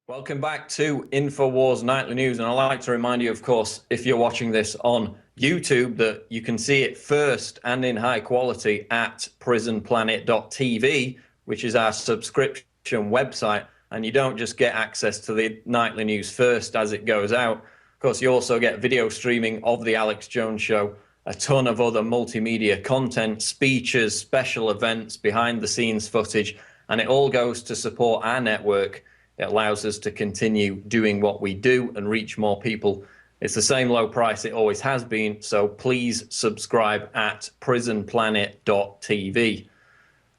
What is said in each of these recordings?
Welcome back to INFOWARS Nightly News, and I'd like to remind you, of course, if you're watching this on YouTube, that you can see it first and in high quality at prisonplanet.tv, which is our subscription website, and you don't just get access to the nightly news first as it goes out. Of course, you also get video streaming of the Alex Jones Show, a ton of other multimedia content, speeches, special events, behind-the-scenes footage, and it all goes to support our network. It allows us to continue doing what we do and reach more people. It's the same low price it always has been, so please subscribe at prisonplanet.tv.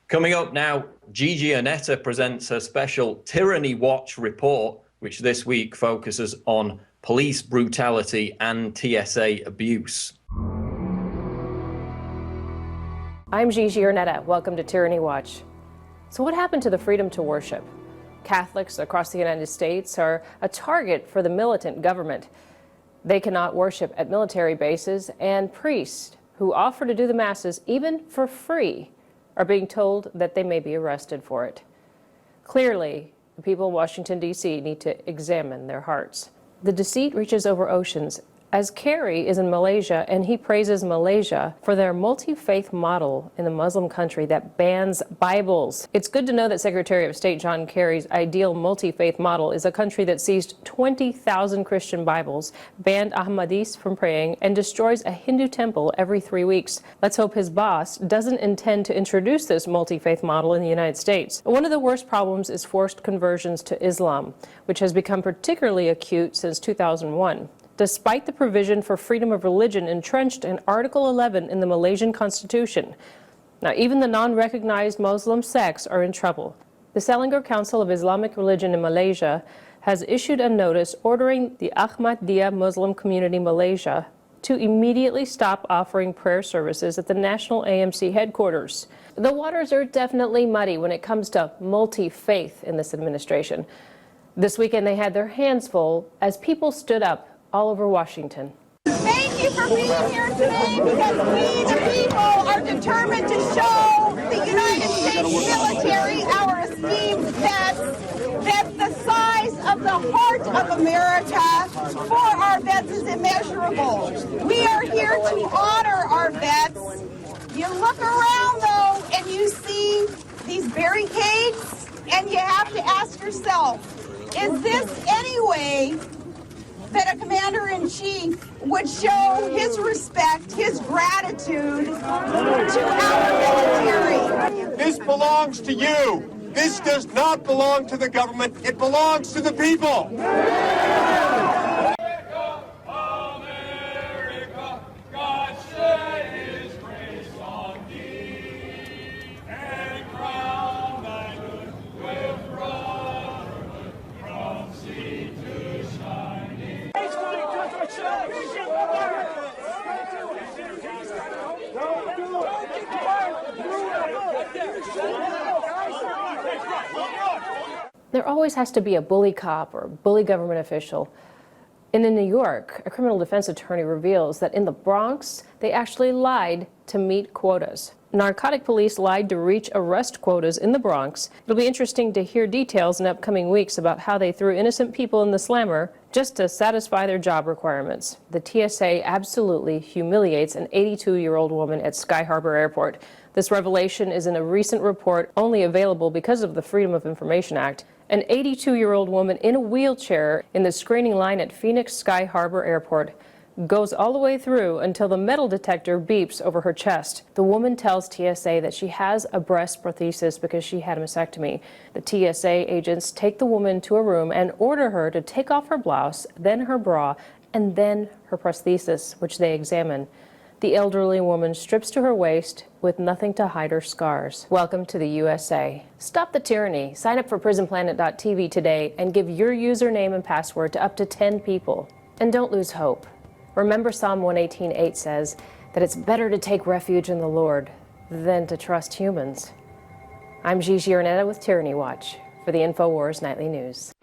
Coming up now, Gigi Annetta presents her special Tyranny Watch report, which this week focuses on police brutality and TSA abuse. I'm Gigi Annetta. Welcome to Tyranny Watch. So what happened to the freedom to worship? Catholics across the United States are a target for the militant government. They cannot worship at military bases, and priests who offer to do the masses, even for free, are being told that they may be arrested for it. Clearly, the people in Washington, D.C. need to examine their hearts. The deceit reaches over oceans, as Kerry is in Malaysia, and he praises Malaysia for their multi-faith model in the Muslim country that bans Bibles. It's good to know that Secretary of State John Kerry's ideal multi-faith model is a country that seized 20,000 Christian Bibles, banned Ahmadis from praying, and destroys a Hindu temple every 3 weeks. Let's hope his boss doesn't intend to introduce this multi-faith model in the United States. One of the worst problems is forced conversions to Islam, which has become particularly acute since 2001. Despite the provision for freedom of religion entrenched in Article 11 in the Malaysian Constitution. Now, even the non-recognized Muslim sects are in trouble. The Selangor Council of Islamic Religion in Malaysia has issued a notice ordering the Ahmadiyya Muslim Community Malaysia to immediately stop offering prayer services at the National AMC headquarters. The waters are definitely muddy when it comes to multi-faith in this administration. This weekend they had their hands full as people stood up all over Washington. Thank you for being here today, because we, the people, are determined to show the United States military, our esteemed vets, that the size of the heart of America for our vets is immeasurable. We are here to honor our vets. You look around, though, and you see these barricades, and you have to ask yourself, is this any way that a commander-in-chief would show his respect, his gratitude to our military? This belongs to you. This does not belong to the government. It belongs to the people. America, God shed his grace on thee, and crown thy good with brotherhood from sea to shining. There always has to be a bully cop or bully government official. And in New York, a criminal defense attorney reveals that in the Bronx, they actually lied to meet quotas. Narcotic police lied to reach arrest quotas in the Bronx. It'll be interesting to hear details in upcoming weeks about how they threw innocent people in the slammer just to satisfy their job requirements. The TSA absolutely humiliates an 82-year-old woman at Sky Harbor Airport. This revelation is in a recent report only available because of the Freedom of Information Act. An 82-year-old woman in a wheelchair in the screening line at Phoenix Sky Harbor Airport goes all the way through until the metal detector beeps over her chest. The woman tells TSA that she has a breast prosthesis because she had a mastectomy. The TSA agents take the woman to a room and order her to take off her blouse, then her bra, and then her prosthesis, which they examine. The elderly woman strips to her waist with nothing to hide her scars. Welcome to the USA. Stop the tyranny. Sign up for prisonplanet.tv today and give your username and password to up to 10 people. And don't lose hope. Remember Psalm 118:8 says that it's better to take refuge in the Lord than to trust humans. I'm Gigi Annetta with Tyranny Watch for the INFOWARS Nightly News.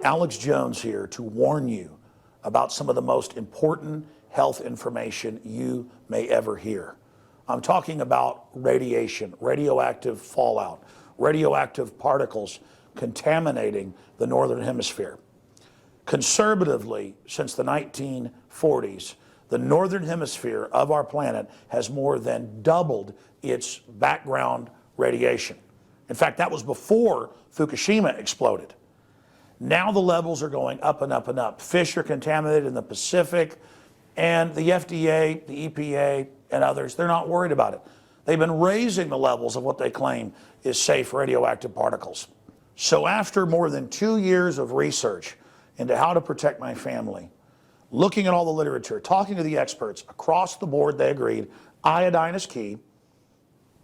Alex Jones here to warn you about some of the most important health information you may ever hear. I'm talking about radiation, radioactive fallout, radioactive particles contaminating the Northern Hemisphere. Conservatively, since the 1940s, the Northern Hemisphere of our planet has more than doubled its background radiation. In fact, that was before Fukushima exploded. Now the levels are going up and up and up. Fish are contaminated in the Pacific, and the FDA, the EPA, and others, they're not worried about it. They've been raising the levels of what they claim is safe radioactive particles. So after more than 2 years of research into how to protect my family, looking at all the literature, talking to the experts, across the board they agreed iodine is key,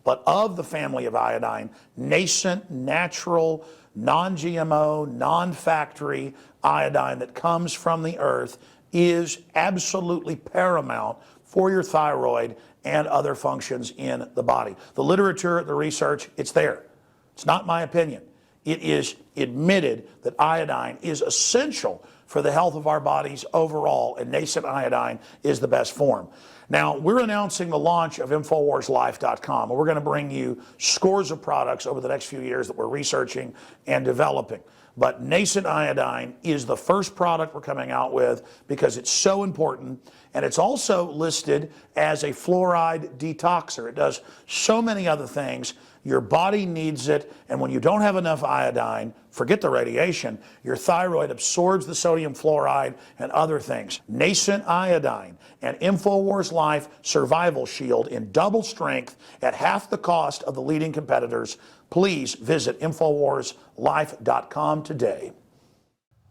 but of the family of iodine, nascent, natural, non-GMO, non-factory iodine that comes from the earth is absolutely paramount for your thyroid and other functions in the body. The literature, the research, it's there. It's not my opinion. It is admitted that iodine is essential for the health of our bodies overall, and nascent iodine is the best form. Now, we're announcing the launch of InfoWarsLife.com, and we're going to bring you scores of products over the next few years that we're researching and developing. But nascent iodine is the first product we're coming out with because it's so important, and it's also listed as a fluoride detoxer. It does so many other things. Your body needs it, and when you don't have enough iodine, forget the radiation, your thyroid absorbs the sodium fluoride and other things. Nascent iodine and InfoWars Life Survival Shield in double strength at half the cost of the leading competitors. Please visit InfoWarsLife.com today.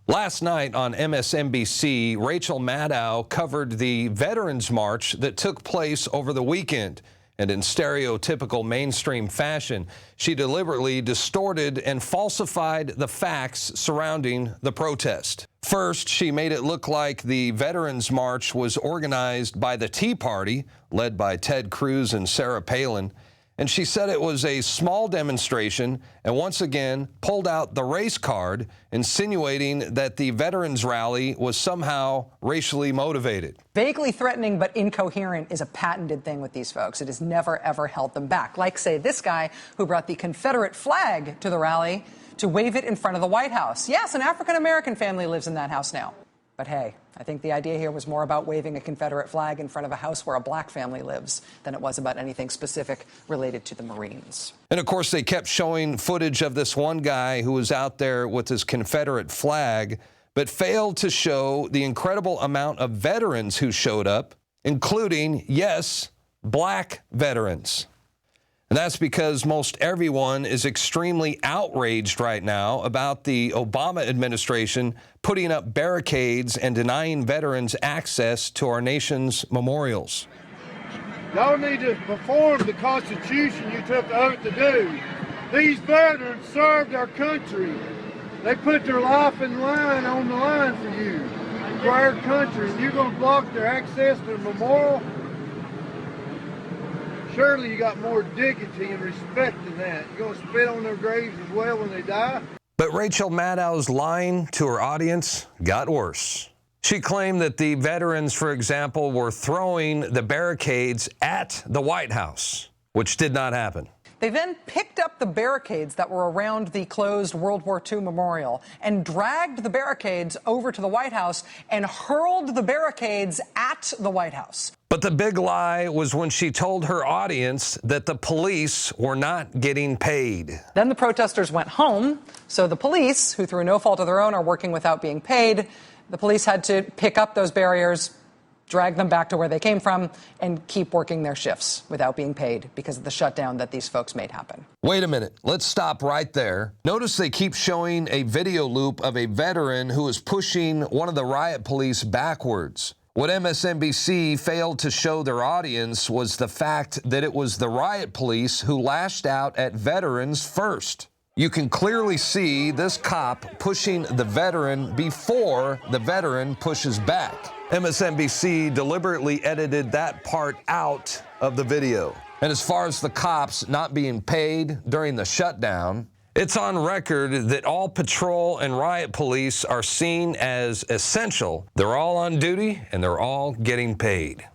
Last night on MSNBC, Rachel Maddow covered the Veterans March that took place over the weekend. And in stereotypical mainstream fashion, she deliberately distorted and falsified the facts surrounding the protest. First, she made it look like the Veterans March was organized by the Tea Party, led by Ted Cruz and Sarah Palin. And she said it was a small demonstration and once again pulled out the race card, insinuating that the veterans rally was somehow racially motivated. Vaguely threatening but incoherent is a patented thing with these folks. It has never, ever held them back. Like, say, this guy who brought the Confederate flag to the rally to wave it in front of the White House. Yes, an African-American family lives in that house now. But hey, I think the idea here was more about waving a Confederate flag in front of a house where a black family lives than it was about anything specific related to the Marines. And of course, they kept showing footage of this one guy who was out there with his Confederate flag, but failed to show the incredible amount of veterans who showed up, including, yes, black veterans. And that's because most everyone is extremely outraged right now about the Obama administration putting up barricades and denying veterans access to our nation's memorials. Y'all need to perform the Constitution you took the oath to do. These veterans served our country. They put their life in line, on the line for you, for our country. And you're going to block their access to the memorial? Surely you got more dignity and respect than that. You're going to spit on their graves as well when they die? But Rachel Maddow's lying to her audience got worse. She claimed that the veterans, for example, were throwing the barricades at the White House, which did not happen. They then picked up the barricades that were around the closed World War II memorial and dragged the barricades over to the White House and hurled the barricades at the White House. But the big lie was when she told her audience that the police were not getting paid. Then the protesters went home, so the police, who through no fault of their own are working without being paid, the police had to pick up those barriers, drag them back to where they came from, and keep working their shifts without being paid because of the shutdown that these folks made happen. Wait a minute. Let's stop right there. Notice they keep showing a video loop of a veteran who is pushing one of the riot police backwards. What MSNBC failed to show their audience was the fact that it was the riot police who lashed out at veterans first. You can clearly see this cop pushing the veteran before the veteran pushes back. MSNBC deliberately edited that part out of the video. And as far as the cops not being paid during the shutdown, It's on record that all patrol and riot police are seen as essential. They're all on duty and they're all getting paid.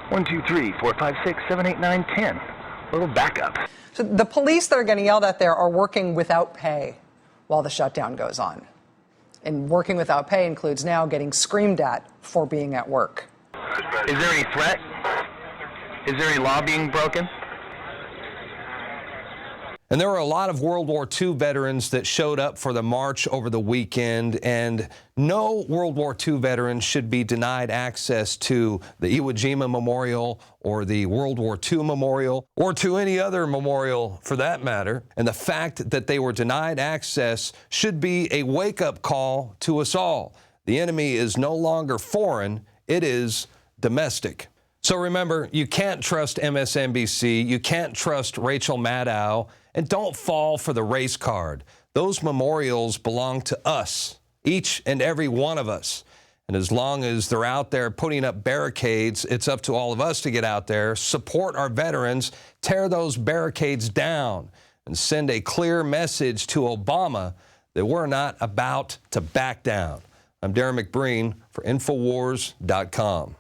1, 2, 3, 4, 5, 6, 7, 8, 9, 10. A little backup. So the police that are getting yelled at there are working without pay while the shutdown goes on. And working without pay includes now getting screamed at for being at work. Is there any threat? Is there any law being broken? And there were a lot of World War II veterans that showed up for the march over the weekend, and no World War II veteran should be denied access to the Iwo Jima Memorial or the World War II Memorial or to any other memorial for that matter. And the fact that they were denied access should be a wake-up call to us all. The enemy is no longer foreign, it is domestic. So remember, you can't trust MSNBC, you can't trust Rachel Maddow, and don't fall for the race card. Those memorials belong to us, each and every one of us. And as long as they're out there putting up barricades, it's up to all of us to get out there, support our veterans, tear those barricades down, and send a clear message to Obama that we're not about to back down. I'm Darren McBreen for INFOWARS.com.